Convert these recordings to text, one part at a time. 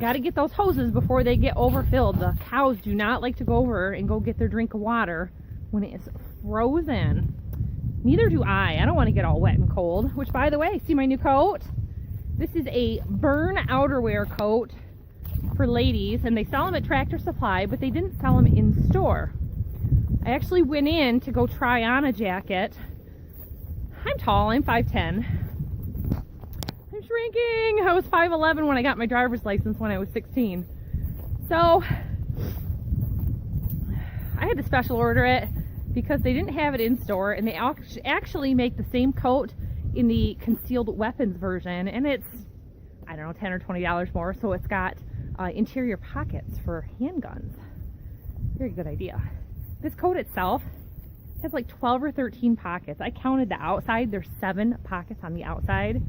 Got to get those hoses before they get overfilled. The cows do not like to go over and go get their drink of water when it is frozen. Neither do I. I don't want to get all wet and cold. Which, by the way, see my new coat? This is a Berne outerwear coat for ladies, and they sell them at Tractor Supply, but they didn't sell them in store. I actually went in to go try on a jacket. I'm tall. I'm 5'10". I'm shrinking. I was 5'11" when I got my driver's license when I was 16. So I had to special order it because they didn't have it in store, and they actually make the same coat in the concealed weapons version, and it's, I don't know, $10 or $20 more. So it's got interior pockets for handguns. Very good idea. This coat itself has like 12 or 13 pockets. I counted the outside. There's 7 pockets on the outside.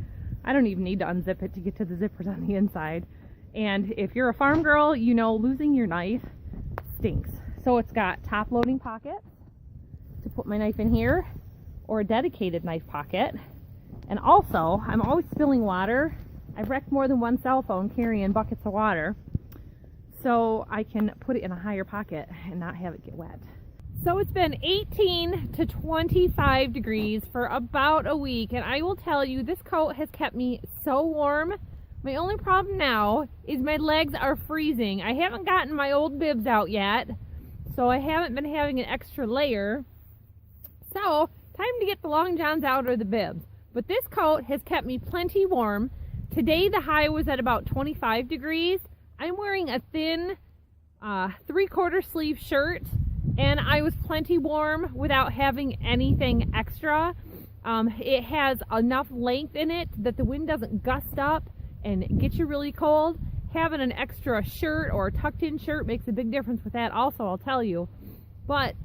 I don't even need to unzip it to get to the zippers on the inside. And if you're a farm girl, you know losing your knife stinks. So it's got top loading pockets to put my knife in here, or a dedicated knife pocket. And also, I'm always spilling water. I've wrecked more than one cell phone carrying buckets of water, so I can put it in a higher pocket and not have it get wet. So it's been 18 to 25 degrees for about a week, and I will tell you, this coat has kept me so warm. My only problem now is my legs are freezing. I haven't gotten my old bibs out yet, so I haven't been having an extra layer. So, time to get the long johns out or the bibs. But this coat has kept me plenty warm. Today the high was at about 25 degrees. I'm wearing a thin 3/4 sleeve shirt, and I was plenty warm without having anything extra. It has enough length in it that the wind doesn't gust up and get you really cold. Having an extra shirt or a tucked in shirt makes a big difference with that also, I'll tell you. But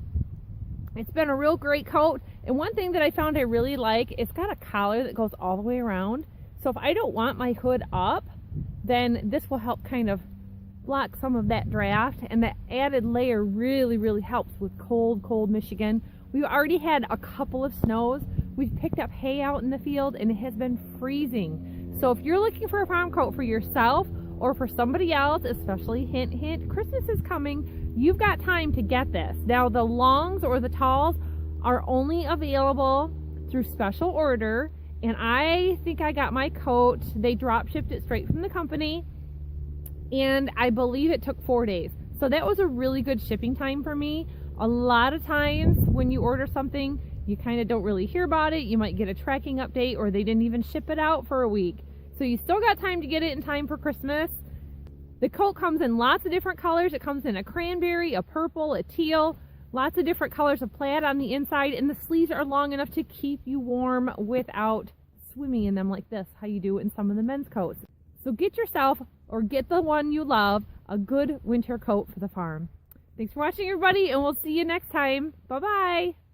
it's been a real great coat, and one thing that I found I really like, it's got a collar that goes all the way around. So if I don't want my hood up, then this will help kind of block some of that draft, and that added layer really, really helps with cold Michigan. We've already had a couple of snows. We've picked up hay out in the field, and it has been freezing. So if you're looking for a farm coat for yourself or for somebody else, especially hint, hint, Christmas is coming, you've got time to get this. Now the longs or the talls are only available through special order, and I think I got my coat, they drop shipped it straight from the company, and I believe it took 4 days. So that was a really good shipping time for me. A lot of times when you order something, you kind of don't really hear about it. You might get a tracking update, or they didn't even ship it out for a week. So you still got time to get it in time for Christmas. The coat comes in lots of different colors. It comes in a cranberry, a purple, a teal, lots of different colors of plaid on the inside, and the sleeves are long enough to keep you warm without swimming in them like this, how you do in some of the men's coats. So get yourself, or get the one you love, a good winter coat for the farm. Thanks for watching, everybody, and we'll see you next time. Bye-bye.